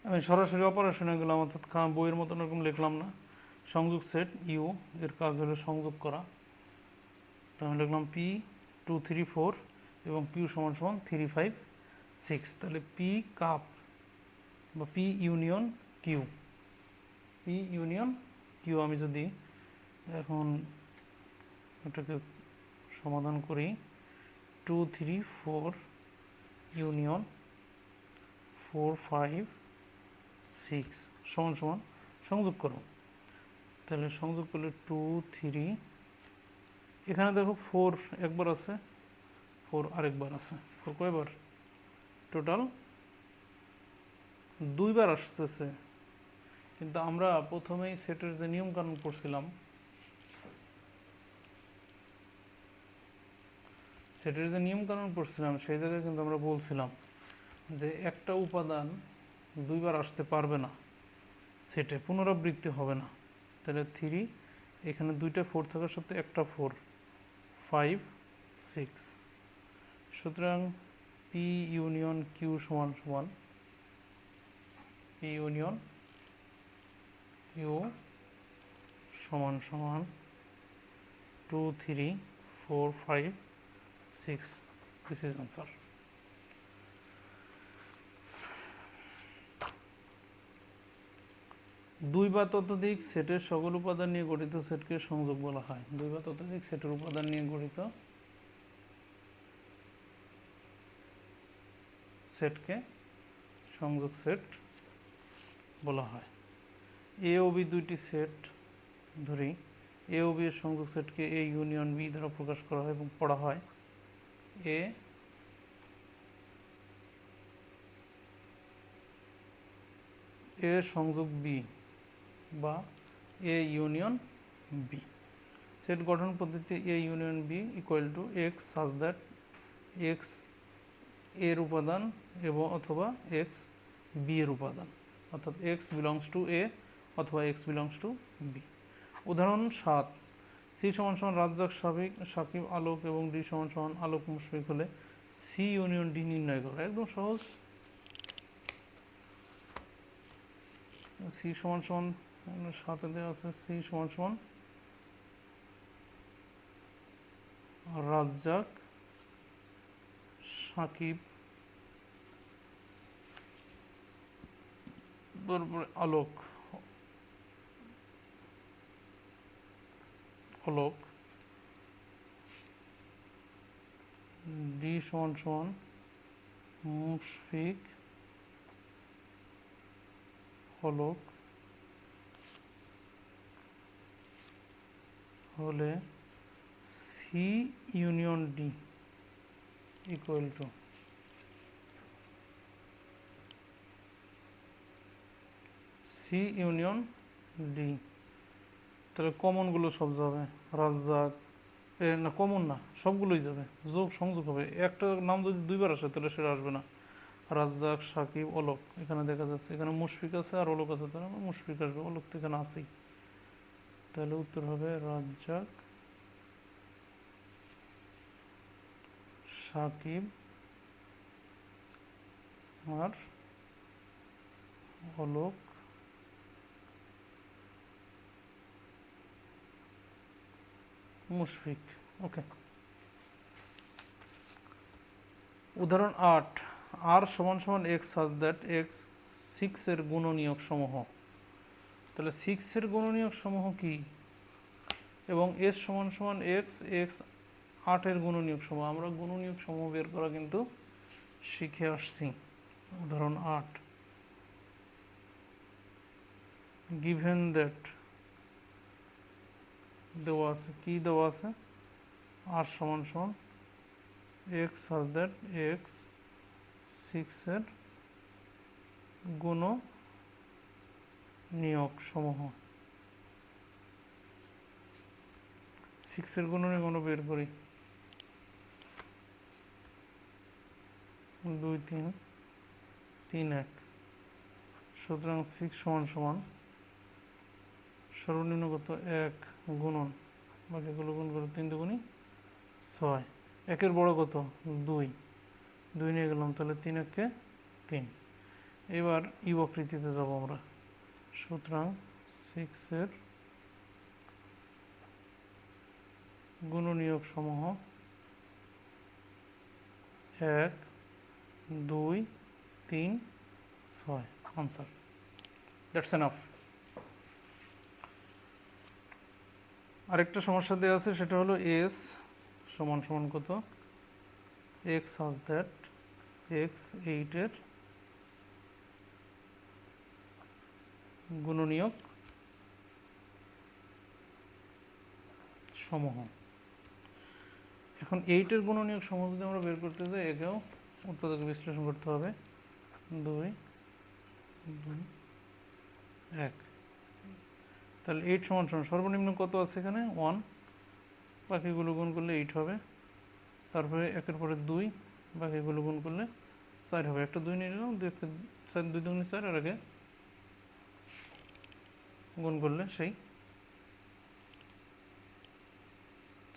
আমি সরাসরি অপারেশনে গেলাম, অর্থাৎ বইয়ের মতন এরকম লিখলাম না। সংযোগ সেট ইউ এর কাজ হলো সংযোগ করা। তো আমি লিখলাম পি 2 3 4 এবং পিউ সমান সমান 3 5 6। তাহলে পি কাপ বা P union Q, P union Q আমি যদি এখন এটাকে সমাধান করি, 2 3 4 ইউনিয়ন 4 5 6 সমান সমান সংযোগ করো। তাহলে সংযোগ করলে 2 3, এখানে দেখো 4 একবার আছে, 4 আরেকবার আছে, 4 কয়বার? টোটাল 2বার আসতেছে। কিন্তু আমরা প্রথমেই সেটের যে নিয়ম কানুন পড়ছিলাম, সেটের যে নিয়ম কানুন পড়ছিলাম সেই জায়গায় কিন্তু আমরা বলছিলাম যে একটা উপাদান 2বার আসতে পারবে না, সেটে পুনরাবৃত্তি হবে না। তাহলে 3, এখানে 2টা 4 থাকার সাথে একটা 4, 5 6। সুতরাং পি ইউনিয়ন কিউ সমান সমান, পি ইউনিয়ন কিউ সমান সমান 2 3 4 5 6। This is answer. দুই বা ততোধিক সেটের সকল উপাদান নিয়ে গঠিত সেটকে সংযোগ বলা হয়। দুই বা ততোধিক সেটের উপাদান নিয়ে গঠিত সেটকে সংযোগ সেট বলা হয়। এ ও বি দুইটি সেট ধরি, এ ও বি এর সংযোগ সেটকে এ ইউনিয়ন বি দ্বারা প্রকাশ করা হয় এবং পড়া হয় এ সংযোগ বি বা এ ইউনিয়ন বি। সেট গঠন পদ্ধতি A union B equal to X such that X এর উপাদান এবং অথবা এক্স বি এর উপাদান, অর্থাৎ এক্স বিলংস টু এ অথবা এক্স বিলংস টু বি। উদাহরণ 7, সি সমান সমান রাজ্জাক সাকিব আলোক এবং ডি সমান সমান আলোক মুশফিক হলে সি ইউনিয়ন ডি নির্ণয় করো। একদম সহজ। সি সমান সমান 7 দেওয়া আছে, সি সমান সমান রাজ্জাক সাকিব আলোক অলোক, ডি সমান সমান মুশফিক অলোক হলে C union D equal to C union D. তাহলে কমনগুলো সব যাবে, রাজ্জাক না কমন না, সবগুলোই যাবে, যোগ সংযোগ হবে। একটা নাম যদি 2বার আসে তাহলে সেটা আসবে না। রাজ্জাক সাকিব অলোক, এখানে দেখা যাচ্ছে এখানে মুশফিক আছে আর অলোক আছে, তাহলে মুশফিক আসবে, অলোক তো এখানে আছেই। তাহলে উত্তর হবে রাজ্জাক সাকিব আর অলোক মুশফিক। ওকে। উদাহরণ 8, আর সমান সমান এক্স সাজ দ্যাট এক্স 6 এর গুণনীয়ক সমূহ। তাহলে 6 এর গুণনীয়ক সমূহ কি, এবং এস সমান সমান এক্স এক্স 8 এর গুণনীয়ক সমূহ। আমরা গুণনীয়ক সমূহ বের করা কিন্তু শিখে আসছি। উদাহরণ 8, গিভেন দ্যাট দেওয়া আছে, কি দেওয়া আছে, আর সমান সমান এক্স সাজ দ্যাট এক্স 6 এর গুণনীয়ক সমূহ। 6 এর গুণনীয়ক আমরা বের করি, 2 3 3 1। সুতরাং 6 সমান সমান সর্বনিম্ন কত, 1 গুণন, বাকিগুলো গুণ করে 3 দুগুণী 6। একের বড় কত, 2 2 নিয়ে গেলাম, তাহলে 3 1 3। এবার ইউ আকৃতিতে যাব আমরা। সুতরাং 6-এর গুণনীয়ক সমূহ 1, 2, 3, 6 আনসার। That's enough. আরেকটা সমস্যা দেওয়া আছে, সেটা হলো এস সমান সমান কত, এক্স সাজ দ্যাট এক্স 8-এর গুণনীয়ক সমূহ। এখন 8-এর গুণনীয়ক সমূহ যদি আমরা বের করতে যাই, একেও উৎপাদক বিশ্লেষণ করতে হবে। 2, 2, 1। তাহলে 8 সমান সমান সর্বনিম্ন কত আছে এখানে, 1, বাকিগুলো গুণ করলে 8 হবে। তারপরে 1-এর পরে 2, বাকিগুলো গুণ করলে 4 হবে। একটা 2 নিয়ে নিলাম, 2 4, 2 2 4, আর আগে গুণ করলে সেই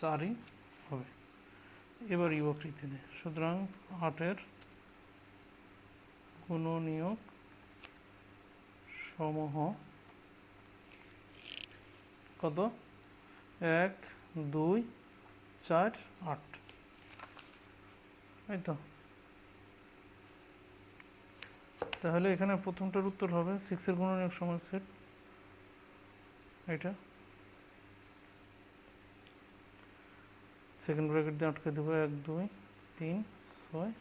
4ই হবে। এবার ইউ আকৃতিতে, সুতরাং 8-এর গুণনীয়ক সমূহ কত, 1, 2, 4, 8, এই তো। তাহলে এখানে প্রথমটার উত্তর হবে 6-এর গুণনীয়ক সমান সেট, এটা সেকেন্ড ব্র্যাকেট দিয়ে আটকে দেবো 1, 2, 3, 6,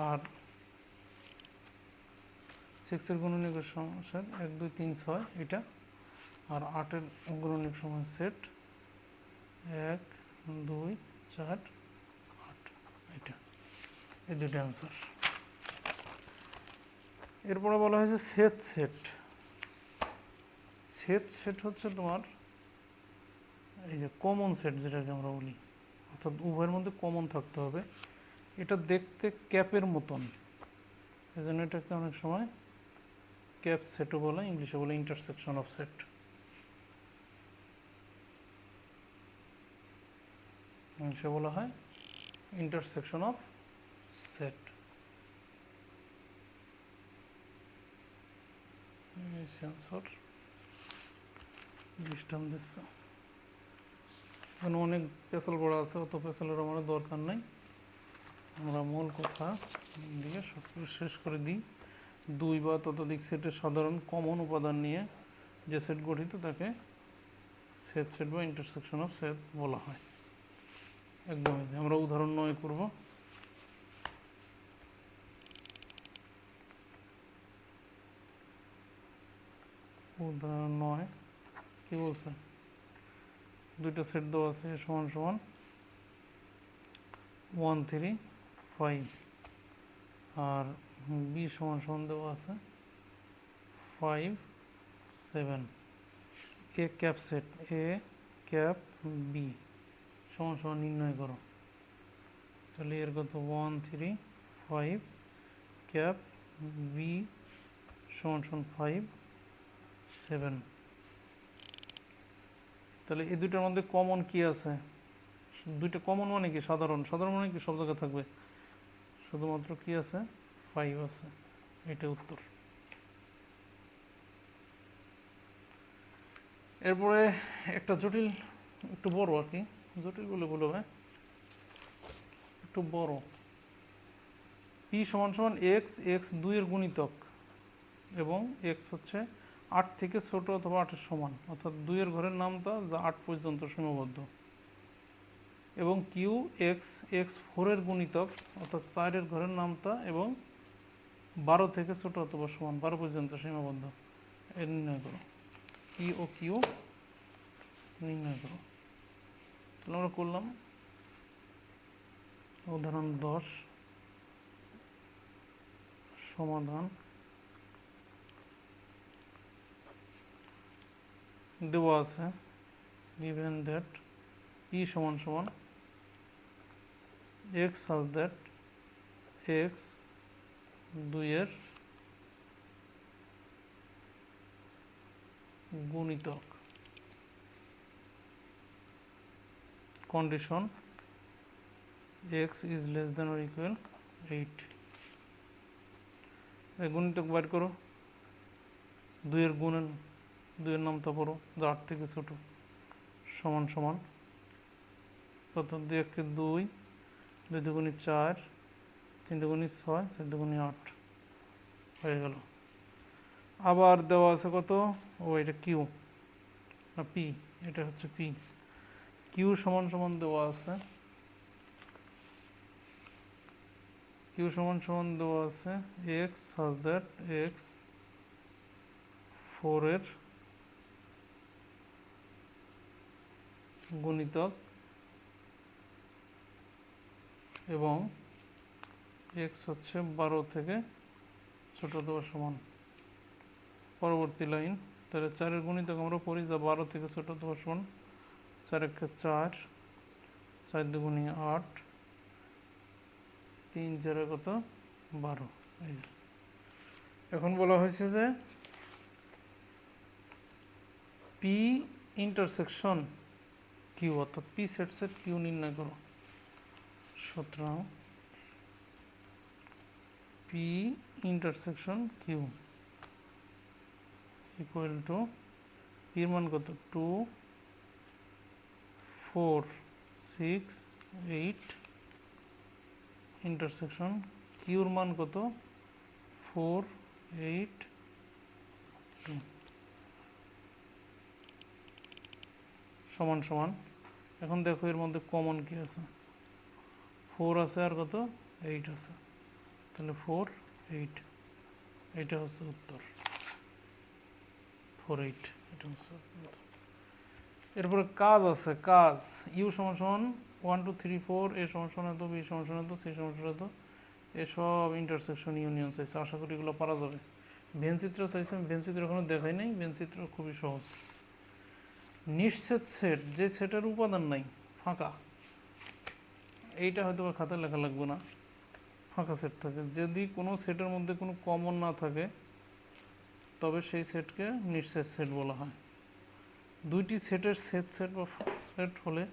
আর 6-এর গুণনীয়ক সমান সেট 1, 2, 3, 6 এটা, আর 8-এর গুণনীয়ক সমান সেট 1, 2, 4, 8 এটা। এই দুটো অ্যান্সার। এরপরে বলা হয়েছে সেট সেট। সেট সেট হচ্ছে তোমার এই যে কমন সেট যেটাকে আমরা বলি, অর্থাৎ উভয়ের মধ্যে কমন থাকতে হবে। এটা দেখতে ক্যাপের মতন, এই জন্য এটাকে অনেক সময় ক্যাপ সেটও বলে, ইংলিশে বলে ইন্টারসেকশন অফ সেট। ইংলিশে বলা হয় intersection of set. Sensor disturb দিচ্ছে, এখানে অনেক পেছাল পড়া আছে, অত পেছালের আমাদের দরকার নাই। আমরা মূল কথা দিয়ে সব কিছু শেষ করে দিই। 2 বা ততোধিক সেটের সাধারণ কমন উপাদান নিয়ে যে সেট গঠিত তাকে সেট সেট বা ইন্টারসেকশন অফ সেট বলা হয়। একদমই আমরা উদাহরণ 9 করব। উদাহরণ 9 কি বলছে, দুইটা সেট দেওয়া আছে, সমান সমান 1, 3, 5, আর বি সমান সমান দেওয়া আছে 5, 7। A cap set A cap B সমান সমান নির্ণয় করো। তাহলে এর কত 1, 3, 5 ক্যাপ বি সমান সমান 5, 7। তাহলে এই দুইটার মধ্যে কমন কি আছে, দুইটা কমন মানে কি, সাধারণ। সাধারণ মানে কি, সব জায়গায় থাকবে, শুধুমাত্র কি আছে 5 আছে, এটা উত্তর। এরপরে একটা জটিল, একটু বড় আর কি, জটিল বলে বলবে, একটু বড়। পি সমান সমান এক্স, এক্স 2 এর গুণিতক, এবং এক্স হচ্ছে 8 থেকে ছোট অথবা 8-এর সমান, অর্থাৎ 2 এর ঘরের নামতা যা 8 পর্যন্ত সীমাবদ্ধ, এবং কিউ এক্স, এক্স 4 এর গুণিতক, অর্থাৎ 4 এর ঘরের নামতা এবং 12 থেকে ছোট অথবা সমান, 12 পর্যন্ত সীমাবদ্ধ। এর নির্ণয় করো, পি ও কিউ নির্ণয় করো। তাহলে আমরা করলাম উদাহরণ 10 সমাধান। দেওয়া আছে given that p সমান সমান x such that x 2 এর গুণিতক, condition x is less than or equal 8। এই গুণিতক বাইর করো, 2 এর গুণের 2 এর নামতা পড়ো যা 8 থেকে ছোট, সমান সমান কত, 2 একে 2, 2 দুগুণে 4, 3 দুগুণে 6, 4 দুগুণে 8 হয়ে গেল। আবার দেওয়া আছে কত, ও এটা কিউ না পি, এটা হচ্ছে পি। কিউ সমান সমান দেওয়া আছে, কিউ সমান সমান দেওয়া আছে এক্স সাজ দ্যাট এক্স 4 এর গুণিতক এবং এক্স হচ্ছে 12 থেকে ছোট দেওয়া সমান। পরবর্তী লাইন, তাহলে 4-এর গুণিতক আমরা পড়ি যা 12 থেকে ছোট দেওয়া সমান, 4 একে 4, 4 দুগুণে 8, 3 4 কত 12। এই যে এখন বলা হয়েছে যে পি ইন্টারসেকশন কিউ অর্থাৎ পি সেট সেট কিউ নির্ণয় করো। সুতরাং P intersection Q equal to পির মান কত 2 4 6 8 ইন্টারসেকশন কিউর মান কত 4 8 2 সমান সমান। এখন দেখো এর মধ্যে কমন কি আছে, 4 আছে আর কত 8 আছে, তাহলে 4 8, এটা হচ্ছে উত্তর 4 8, এটা হচ্ছে উত্তর। এরপরে কাজ আছে, কাজ ইউ সমান সমান 1 2 3 4, এ সমান সমান এত, বি সমান সমান এত, সি সমান সমান এত, এসব ইন্টারসেকশন ইউনিয়ন চাইছে। আশা করি এগুলো পারা যাবে। ভেনচিত্র চাইছে, আমি ভেনচিত্র এখনো দেখাই নাই, ভেনচিত্র খুবই সহজ। নিশ্চিত সেট, যে সেটের উপাদান নাই, ফাঁকা, এইটা হয়তো বা খাতায় লেখা লাগবে না, ফাঁকা সেট থাকে। যদি কোনো সেটের মধ্যে কোনো কমন না থাকে তবে সেই সেটকে নিশ্চিত সেট বলা হয়। দুইটি সেটের সেট সেট বা সেট হলে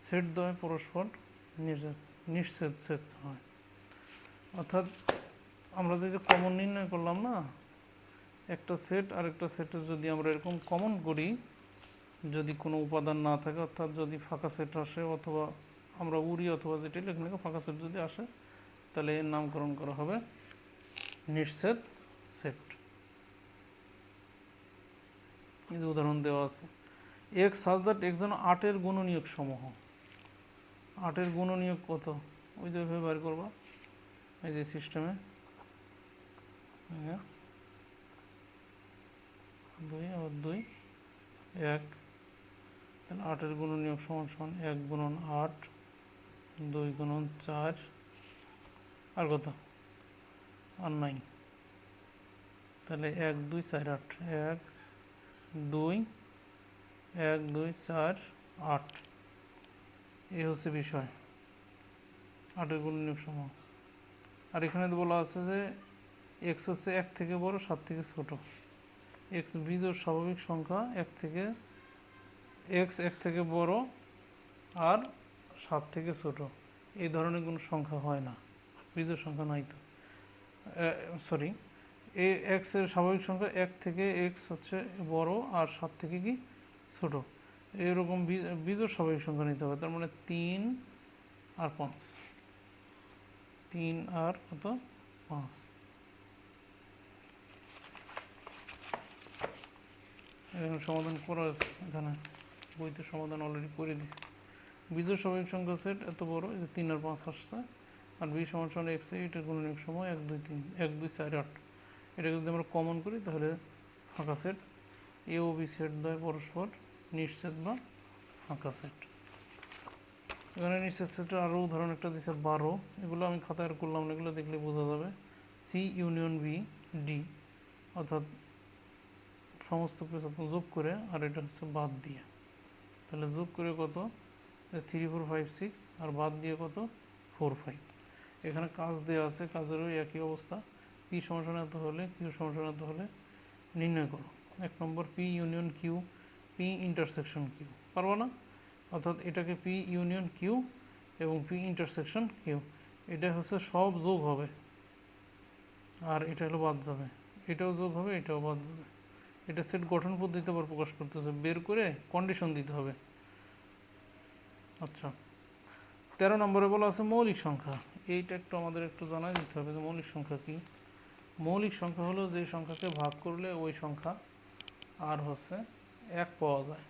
সেট দ্বয় পরস্পর নিশ্চিত সেট হয়। অর্থাৎ আমরা যে কমন নির্ণয় করলাম না, একটা সেট আর একটা সেটের যদি আমরা এরকম কমন করি, যদি কোনো উপাদান না থাকে, অর্থাৎ যদি ফাঁকা সেট আসে, অথবা আমরা উড়ি অথবা যেটি লেখা ফাঁকা সেট যদি আসে, তাহলে এর নামকরণ করা হবে নিশ্চিত সেট। এই যে উদাহরণ দেওয়া আছে, এক্স সাজ দ্যাট এক্স যেন 8-এর গুণনীয়ক সমূহ। 8-এর গুণনীয়ক কত, ওই যে বের করবা, এই যে সিস্টেমে 2 আবার 2 1, তাহলে 8-এর গুণনীয়ক সমান সমান 1 গুণন 8, 2 গুণন 4 আর কত আর 9, তাহলে 1 2 4 8, 1 2 1 2 4 8, এই হচ্ছে বিষয় 8-এর গুণনীয়ক সমূহ। আর এখানে বলা আছে যে এক্স হচ্ছে 1 থেকে বড় 7 থেকে ছোট, এক্স বিজোড় স্বাভাবিক সংখ্যা, 1 থেকে এক্স 1 থেকে বড় আর 7 থেকে ছোট, এই ধরনের কোনো সংখ্যা হয় না, বিজোড় সংখ্যা নাই তো, সরি, এ এক্স এর স্বাভাবিক সংখ্যা 1 থেকে এক্স হচ্ছে বড় আর 7 থেকে কি ছোট, এরকম বিজোড় স্বাভাবিক সংখ্যা নিতে হবে। তার মানে 3 আর 5, 3 আর কত 5। এখানে সমাধান করা আছে, এখানে বইতে সমাধান অলরেডি করে দিছে। বিজোড় স্বাভাবিক সংখ্যা সেট এত বড়, এই যে 3 আর 5 আসছে, আর বি সমান সমান এক্স, এটার গুণনীয়ক সময় 1 2 3, 1 2 4 8, এটা যদি আমরা কমন করি তাহলে ফাঁকা সেট, এ ও বি সেট দ্বয় পরস্পর নিশ্চিত বা ফাঁকা সেট। এখানে নিশ্চিত সেটের আরও উদাহরণ একটা দিচ্ছে 12, এগুলো আমি খাতায় আর করলাম না, এগুলো দেখলে বোঝা যাবে। সি ইউনিয়ন বি ডি, অর্থাৎ সমস্ত কিছু যোগ করে আর এটা হচ্ছে বাদ দিয়ে, তাহলে যোগ করে কত 3 4 5 6 আর বাদ দিয়ে কত 4 5। এখানে কাজ দেওয়া আছে, কাজেরও একই অবস্থা, পি সমান এত হলে কিউ সমান এত হলে নির্ণয় করো। 1 নম্বর P union Q, P intersection Q, পারবো না, অর্থাৎ এটাকে পি ইউনিয়ন কিউ এবং পি ইন্টারসেকশন কিউ, এটা হচ্ছে সব যোগ হবে, আর এটা হলো বাদ যাবে, এটাও যোগ হবে, এটাও বাদ যাবে। এটা সেট গঠন পদ্ধতিতে আবার প্রকাশ করতে হবে, বের করে কন্ডিশন দিতে হবে। আচ্ছা, 13 নম্বরে বলা আছে মৌলিক সংখ্যা। এইটা একটু আমাদের একটু জানাই দিতে হবে যে মৌলিক সংখ্যা কি। মৌলিক সংখ্যা হলো যে সংখ্যাকে ভাগ করলে ওই সংখ্যা আর হচ্ছে 1 পাওয়া যায়।